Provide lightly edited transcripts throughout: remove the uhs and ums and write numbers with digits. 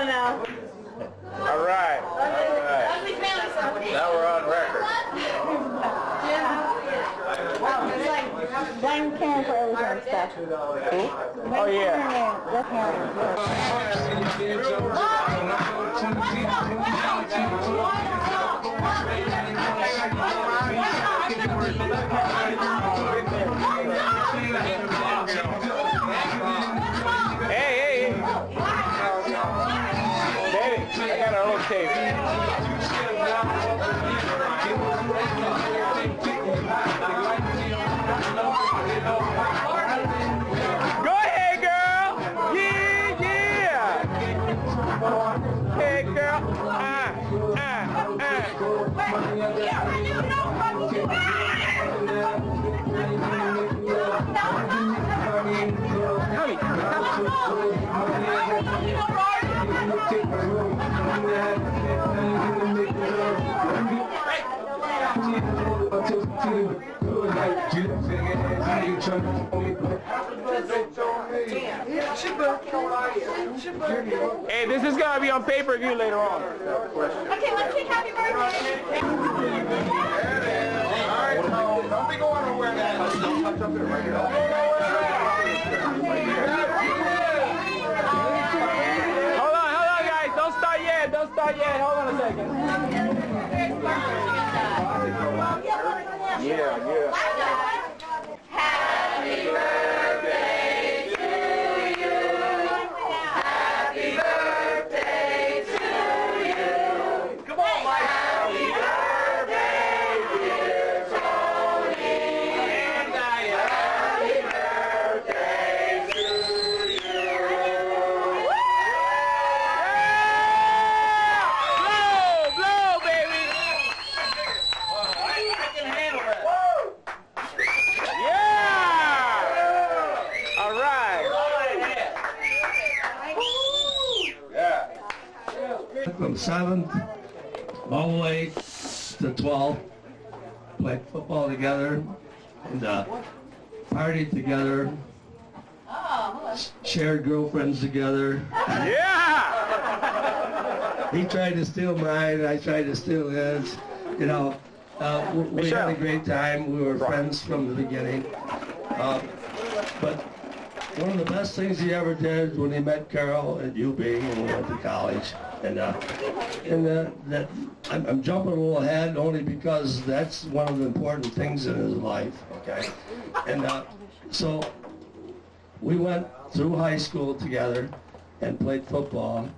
now. All right. Now we're on record. It's like blame Karen for everything and stuff. Oh, yeah. That's Hey. Baby, I got a little tape. Go ahead, girl. Yeah. Hey, girl. Hey, this is gonna be on pay-per-view later on. okay, let's sing happy birthday. Alright, don't be going nowhere now. Hold on, guys. Don't start yet. Hold on a second. Yeah. Happy birthday to you. Happy birthday to you. Come on, Mike. Happy birthday, dear Tony. And Diane. Happy birthday to you. Blow, baby. I can handle that. Yeah. All right. From 7th all the way to 12th, played football together and partied together, shared girlfriends together. Yeah. He tried to steal mine, I tried to steal his. You know, we had a great time. We were friends from the beginning. But one of the best things he ever did when he met Carol at UB when we went to college. I'm jumping a little ahead only because that's one of the important things in his life, okay? And so we went through high school together and played football.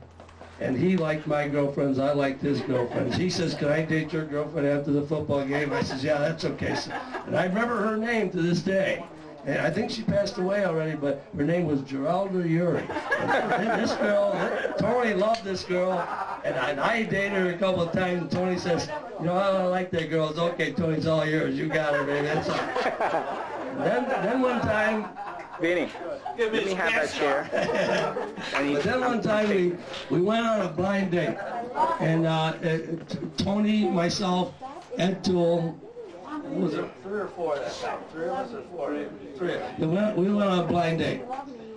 And he liked my girlfriends, I liked his girlfriends. He says, can I date your girlfriend after the football game? I says, yeah, that's okay. And I remember her name to this day. And I think she passed away already, but her name was Geralda Uri. And this girl, Tony loved this girl, and I dated her a couple of times, and Tony says, you know, I don't like that girl. It's okay, Tony, it's all yours. You got her, baby. That's all. Then one time, Vinny, let me have that chair. but then one time we went on a blind date, and Tony, myself, Ed Toole, what was it, 3 or 4 that time? 3 of us or 4? 3. We went on a blind date,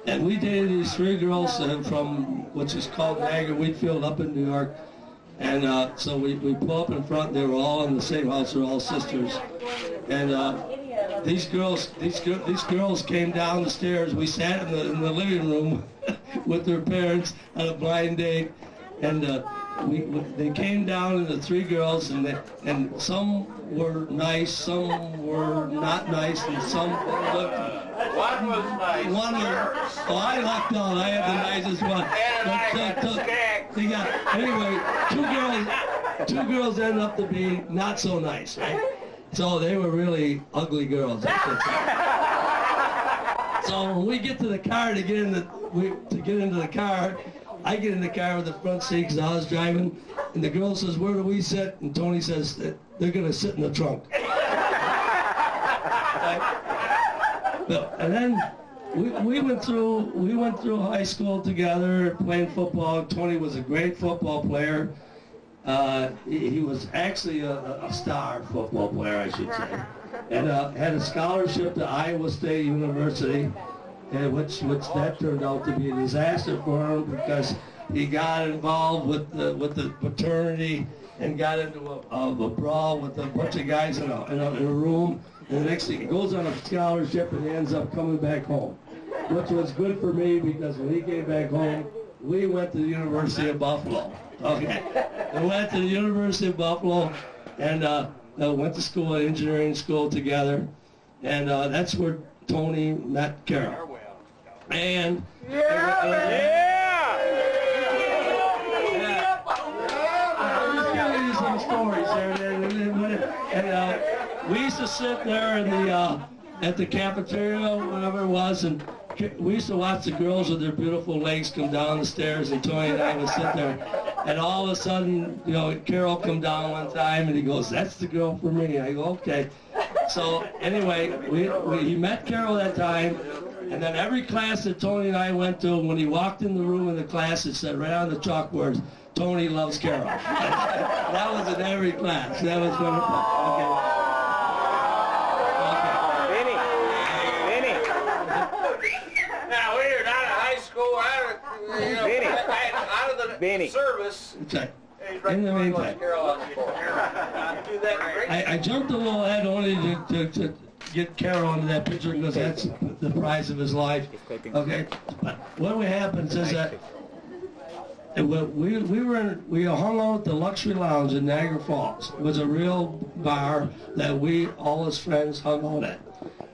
and we dated these 3 girls from which is called Niagara Wheatfield up in New York, and so we pull up in front. They were all in the same house. They're all sisters, and these girls came down the stairs. We sat in the living room with their parents on a blind date, and they came down, and the 3 girls, and some were nice, some were not nice, and some looked. One was nice. One was. Oh, I lucked out. I had the nicest one. Anyway, 2 girls ended up to be not so nice, right? So they were really ugly girls, I should say. So when we get to the car to get into the car, I get in the car with the front seat because I was driving, and the girl says, "Where do we sit?" And Tony says, "They're going to sit in the trunk." And then we went through high school together, playing football. Tony was a great football player. He was actually a star football player, I should say, and had a scholarship to Iowa State University, which that turned out to be a disaster for him because he got involved with the fraternity and got into a brawl with a bunch of guys in a room. And the next thing, he goes on a scholarship and he ends up coming back home, which was good for me because when he came back home, we went to the University of Buffalo. Okay, we went to the University of Buffalo and went to school, engineering school together, and that's where Tony met Carol. And some stories there, and we used to sit there in the at the cafeteria, whatever it was, and we used to watch the girls with their beautiful legs come down the stairs, and Tony and I would sit there, and all of a sudden, you know, Carol come down one time, and he goes, "That's the girl for me." I go, "Okay." So anyway, he met Carol that time, and then every class that Tony and I went to, when he walked in the room in the class, it said right on the chalkboards, "Tony loves Carol." That was in every class. That was wonderful. Okay. Now we're not at high school, out of the service. Okay. In the meantime, I jumped a little ahead only to get Carol into that picture because that's the prize of his life. Okay, but what happens is that we hung out at the Luxury Lounge in Niagara Falls. It was a real bar that all his friends hung out at.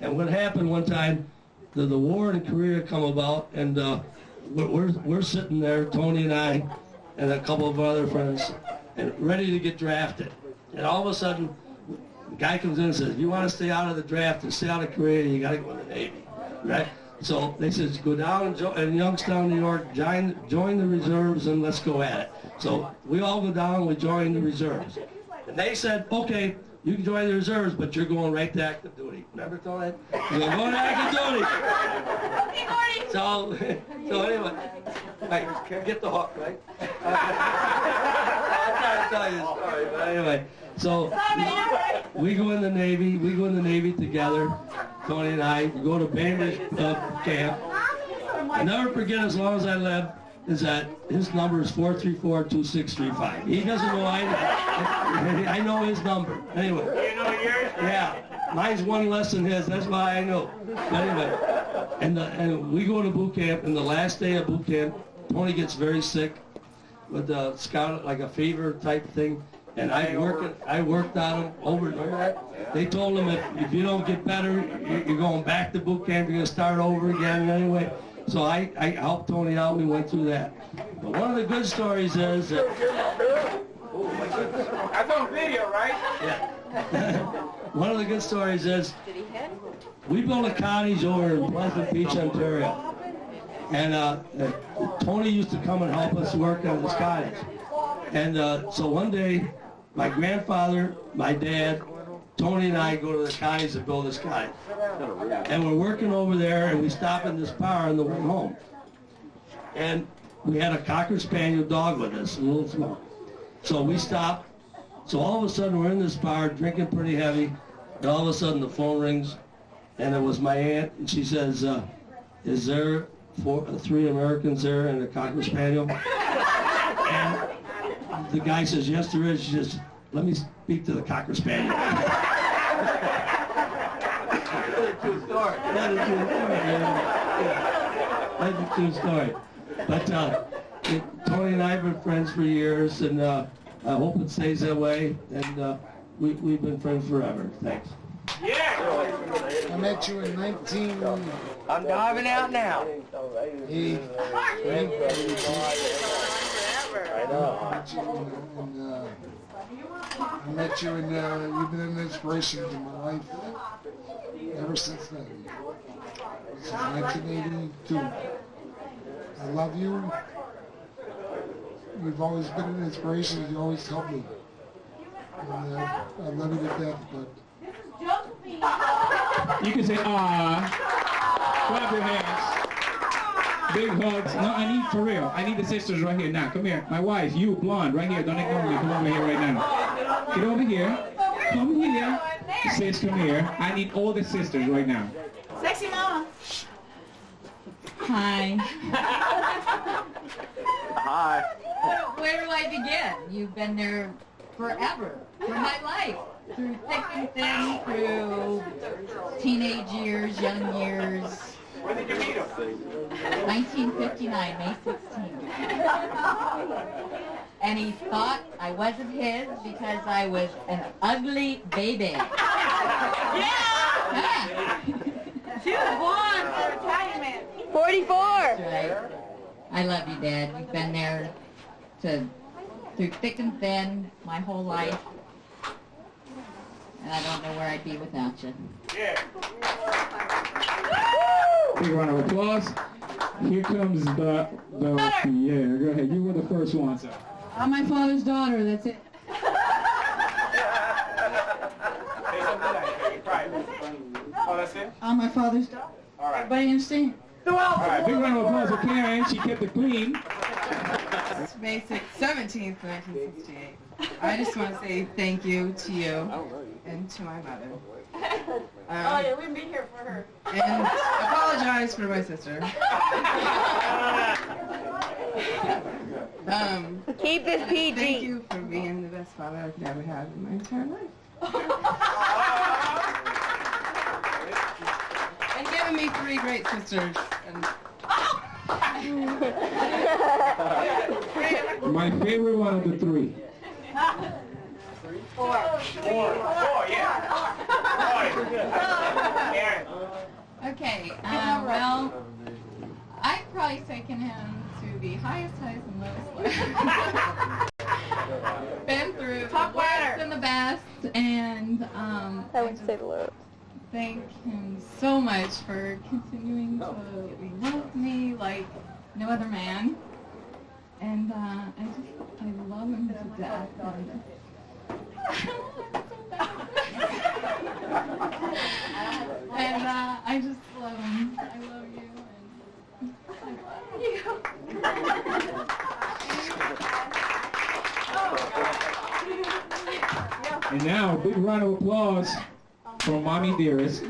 And what happened one time, the war in Korea come about, and we're sitting there, Tony and I, and a couple of other friends, and ready to get drafted. And all of a sudden, the guy comes in and says, "If you want to stay out of the draft and stay out of Korea, you got to go in the Navy," right? So they said, "Go down in Youngstown, New York, join the reserves, and let's go at it." So we all go down, we join the reserves. And they said, "Okay, you can join the reserves, but you're going right to active duty." Remember, Tony? You're going to active duty. So anyway, right, get the hook, right? I'm trying to tell you a story, but anyway. So we go in the Navy together, Tony and I. We go to Bainbridge camp. I'll never forget, as long as I live, is that his number is 434-2635. He doesn't know I know his number. Anyway. You know yours? Yeah. Mine's one less than his. That's why I know. But anyway, and we go to boot camp, and the last day of boot camp, Tony gets very sick with a like a fever type thing. And I worked on him over. Remember that? They told him if you don't get better, you're going back to boot camp. You're going to start over again anyway. So I helped Tony out. We went through that. But one of the good stories is that. Oh my goodness. That's on video, right? Yeah. One of the good stories is we built a cottage over in Pleasant Beach, Ontario, and Tony used to come and help us work on this cottage. And so one day, my grandfather, my dad, Tony and I go to the cottage to build this cottage. And we're working over there, and we stop in this bar on the way home. And we had a Cocker Spaniel dog with us, a little small. So we stop. So all of a sudden, we're in this bar, drinking pretty heavy, and all of a sudden the phone rings, and it was my aunt, and she says, "Is there 3 Americans there and a Cocker Spaniel?" And the guy says, "Yes, there is." She says, "Let me speak to the Cocker Spaniel." That's a true story. That's a true story. But Tony and I have been friends for years, and I hope it stays that way. And we've been friends forever. Thanks. Yeah! I met you in 19... I'm diving out now. I met you and you've been an inspiration to my life ever since then. Since 1982. I love you. You've always been an inspiration. You always helped me. And I love you to death, but... You can say, "Ah." Clap your hands. Big hugs. No, I need, for real, I need the sisters right here now. Come here. My wife, you, blonde, right here. Don't ignore me. Come over here right now. Get over here. Come here. Sis, come here. I need all the sisters right now. Sexy mama. Hi. Hi. Where do I begin? You've been there forever, for my life, through thick and thin, through teenage years, young years. When did you meet him? 1959, May 16th. And he thought I wasn't his because I was an ugly baby. Yeah! She was blonde for an Italian man. 44. That's right. I love you, Dad. You've been there through thick and thin my whole life. And I don't know where I'd be without you. Yeah. Big round of applause. Here comes the yeah, go ahead. You were the first one, sir. I'm my father's daughter, that's it. Say something like private. Oh, that's it? I'm my father's daughter. All right. Everybody understand? All right, big round of applause for Karen. She kept it clean. It's May 17th, 1968. I just want to say thank you to you and to my mother. Oh yeah, we'd be here for her. And apologize for my sister. Keep this PG. Thank you for being the best father I've ever had in my entire life. And giving me 3 great sisters. And My favorite one of the 3. Four, yeah. Karen. Okay, well, I'd probably taken him to the highest highs and lowest lows. Been through the worst and the best, and I would say the Lord. thank him so much for continuing to love me like no other man. And I love him to death. And I just love him. I love you. And I love you. And now, a big round of applause for Mommy Dearest.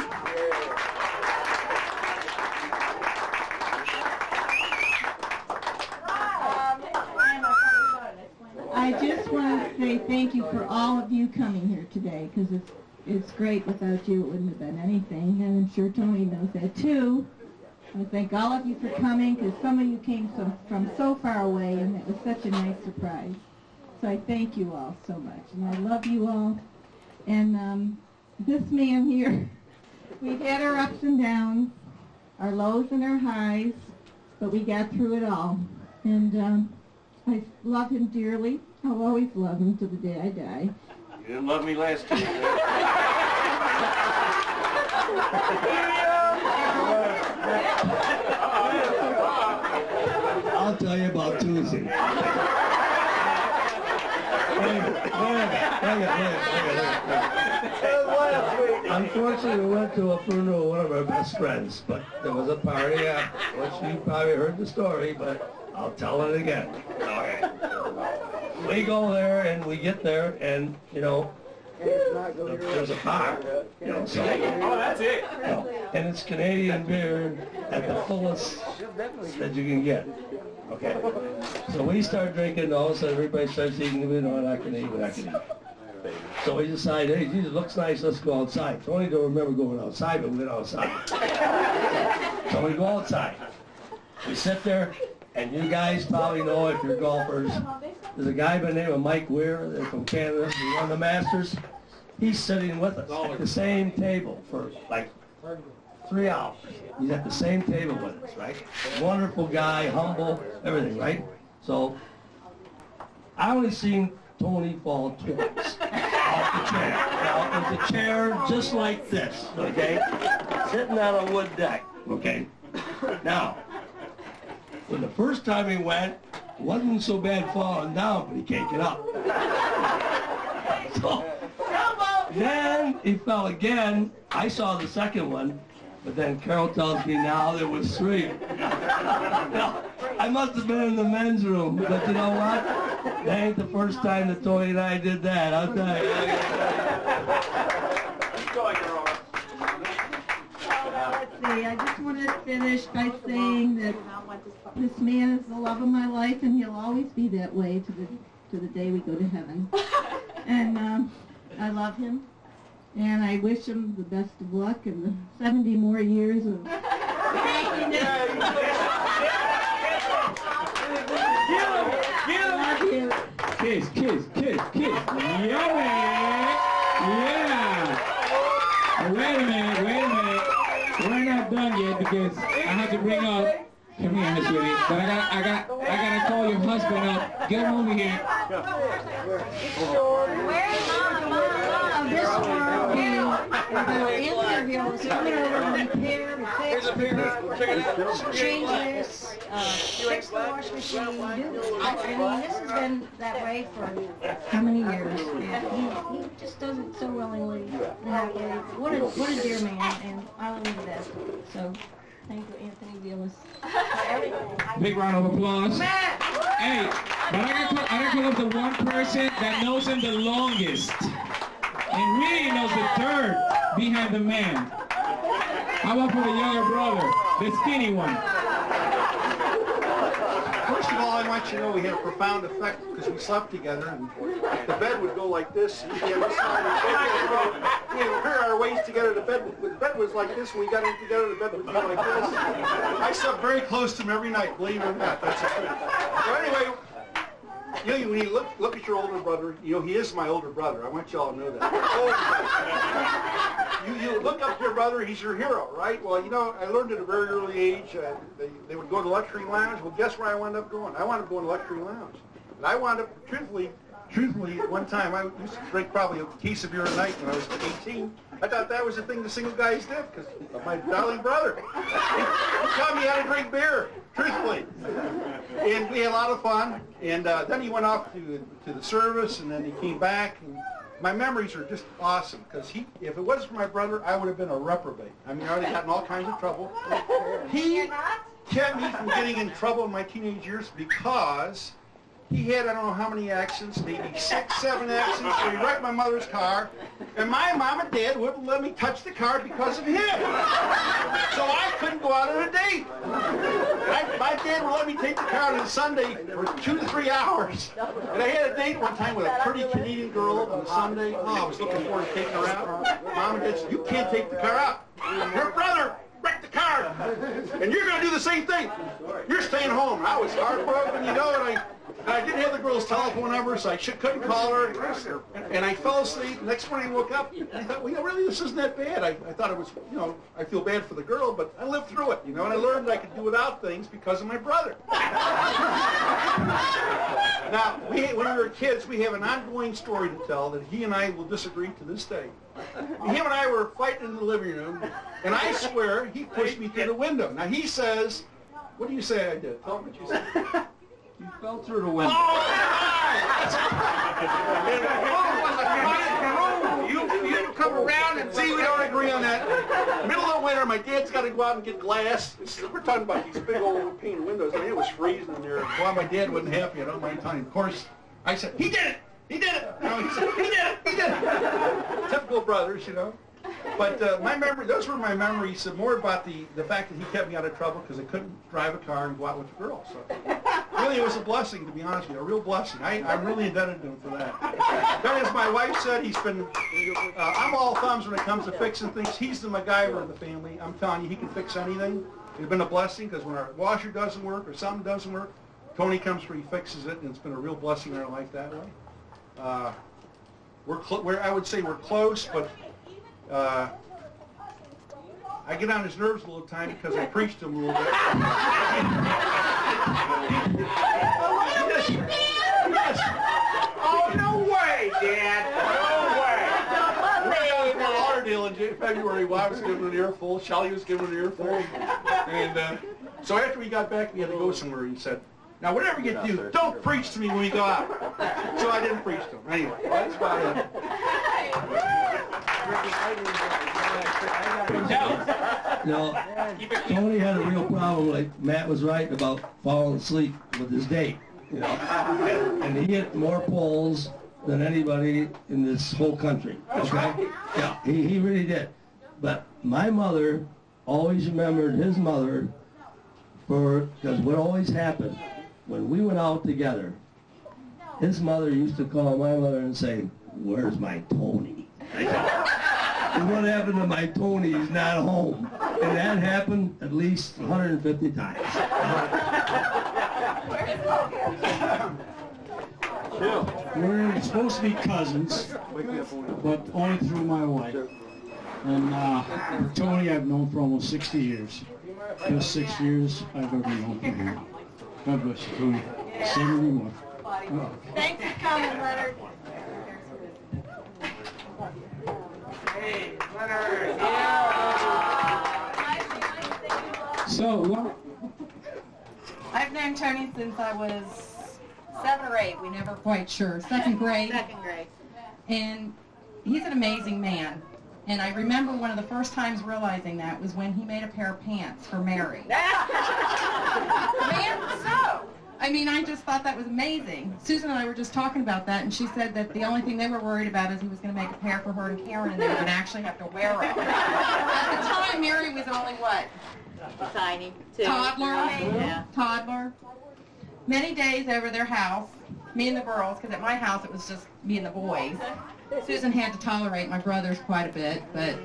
I just want to say thank you for all of you coming here today, because it's great. Without you, it wouldn't have been anything, and I'm sure Tony knows that too. I thank all of you for coming, because some of you came from so far away, and it was such a nice surprise. So I thank you all so much, and I love you all. And this man here, we've had our ups and downs, our lows and our highs, but we got through it all. And I love him dearly. I'll always love him to the day I die. You didn't love me last year. I'll tell you about Tuesday. Wait. Unfortunately, we went to a funeral of one of our best friends, but there was a party, which you probably heard the story, but I'll tell it again. Okay. We go there, and we get there, and, you know, there's a bar, you know, so. Oh, that's it. You know, and it's Canadian beer at the fullest that you can get. Okay. So we start drinking, all of a sudden everybody starts eating the beer, no, I can eat. So we decide, hey, geez, it looks nice, let's go outside. Tony don't remember going outside, but we went outside. So we go outside. We sit there, and you guys probably know if you're golfers, there's a guy by the name of Mike Weir, they're from Canada, he won the Masters. He's sitting with us at the same table for like 3 hours. He's at the same table with us, right? Wonderful guy, humble, everything, right? So I only seen Tony fall twice off the chair. Now, it was a chair just like this, okay? Sitting on a wood deck, okay? Now, when the first time he went, it wasn't so bad falling down, but he can't get up. So, then he fell again. I saw the second one, but then Carol tells me now there was 3. Now, I must have been in the men's room, but you know what? That ain't the first time that Tony and I did that, I'll tell you. Go, Your Honor. Let's see. I just want to finish by saying that this man is the love of my life, and he'll always be that way to the day we go to heaven. And I love him, and I wish him the best of luck and the 70 more years of happiness. Love you. Kiss, kiss, kiss, kiss. Yummy! Yeah! Wait a minute. We're not done yet because I have to bring up. Come here, sweetie. But I gotta call your husband up. Get him over here. This world interviews coming over and repair, fix, change this, fix the wash machine. I mean, this has been that way for how many years? And he just does it so willingly and happily. What a dear man, and I love him to death. So, thank you, Anthony Gillis. Big round of applause. Hey, but I gotta call up the one person that knows him the longest. And really knows the dirt behind the man. How about for the younger brother, the skinny one? First of all, I want you to know we had a profound effect because we slept together, and the bed would go like this. And we would pair our weights together. The bed was like this. When we got in together, the bed would go like this. I slept very close to him every night, believe it or not. That's the truth. So anyway, you know, when you look at your older brother, you know, he is my older brother. I want you all to know that. You look up to your brother, he's your hero, right? Well, you know, I learned at a very early age, they would go to luxury lounge. Well, guess where I wound up going? I wound up going to luxury lounge. And I wound up, truthfully, one time, I used to drink probably a case of beer a night when I was 18. I thought that was the thing the single guys did because of my darling brother. He taught me how to drink beer, truthfully. And we had a lot of fun. And then he went off to the service, and then he came back. And my memories are just awesome because if it wasn't for my brother, I would have been a reprobate. I mean, I would have gotten all kinds of trouble. He kept me from getting in trouble in my teenage years because he had, I don't know how many accidents, maybe 6, 7 accidents, where he wrecked my mother's car, and my mom and dad wouldn't let me touch the car because of him. So I couldn't go out on a date. My dad would let me take the car on a Sunday for 2 to 3 hours. And I had a date one time with a pretty Canadian girl on a Sunday. Oh, I was looking forward to taking her out. Mom and dad said, "You can't take the car out. Your brother wrecked the car, and you're going to do the same thing. You're staying home." I was heartbroken, you know, and I didn't have the girl's telephone number, so I couldn't call her. And I fell asleep. Next morning I woke up, and I thought, well, you know, really, this isn't that bad. I thought it was, you know, I feel bad for the girl, but I lived through it, you know, and I learned I could do without things because of my brother. Now, when we were kids, we have an ongoing story to tell that he and I will disagree to this day. Him and I were fighting in the living room, and I swear he pushed me through the window. Now, he says, what do you say I did? Tell me what you said. You fell through the window. You come around and see, we don't agree on that. Middle of the winter, my dad's got to go out and get glass. We're talking about these big old painted windows. I mean, it was freezing in there. Well, my dad wasn't happy. I don't mind telling you. Of course, I said, he did it! He did it! You know, he said, he did it! He did it! Typical brothers, you know. But those were my memories, more about the fact that he kept me out of trouble because I couldn't drive a car and go out with a girl. So really, it was a blessing, to be honest with you, a real blessing. I'm really indebted to him for that. Then, as my wife said, he's been, I'm all thumbs when it comes to fixing things. He's the MacGyver of the family. I'm telling you, he can fix anything. It's been a blessing because when our washer doesn't work or something doesn't work, Tony comes through, he fixes it, and it's been a real blessing in our life that way. I would say we're close, but I get on his nerves a little time because I preached to him a little bit. Yes. Oh, no way, Dad. No way. We're down in Fort Lauderdale in February. Well, I was given an earful. Shelly was given an earful. And so after we got back, we had to go somewhere. He said, "Now, whatever you do, don't preach to me when we go out." So I didn't preach to him. Anyway, that's about it. No, Tony had a real problem, like Matt was right about falling asleep with his date, you know. And he hit more poles than anybody in this whole country, okay? Yeah, he really did. But my mother always remembered his mother because what always happened, when we went out together, his mother used to call my mother and say, "Where's my Tony?" I said, "What happened to my Tony? He's not home." And that happened at least 150 times. We're supposed to be cousins, but only through my wife. And Tony I've known for almost 60 years. Just 6 years I've ever known from him. God bless you, Tony. 71. Oh. Thanks for coming, Leonard. So, what? I've known Tony since I was 7 or 8. We never quite sure. Second grade. Second grade. And he's an amazing man. And I remember one of the first times realizing that was when he made a pair of pants for Mary. Man, so. I mean, I just thought that was amazing. Susan and I were just talking about that, and she said that the only thing they were worried about is he was going to make a pair for her and Karen, and they were going to actually have to wear them. At the time, Mary was only what? Tiny, too. Toddler? Yeah. Toddler. Many days over their house, me and the girls, because at my house it was just me and the boys. Susan had to tolerate my brothers quite a bit, but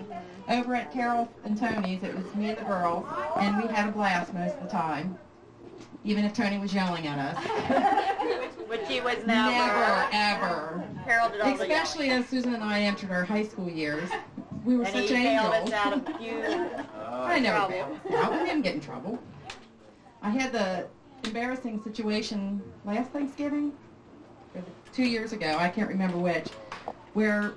over at Carol and Tony's, it was me and the girls, and we had a blast most of the time, even if Tony was yelling at us. Which he was never. Never, ever. Harold did all the Especially as Susan and I entered our high school years. We were and such he bailed angels. us out of a few I never trouble. bailed us out. We didn't get in trouble. I had the embarrassing situation last Thanksgiving, or 2 years ago, I can't remember which, where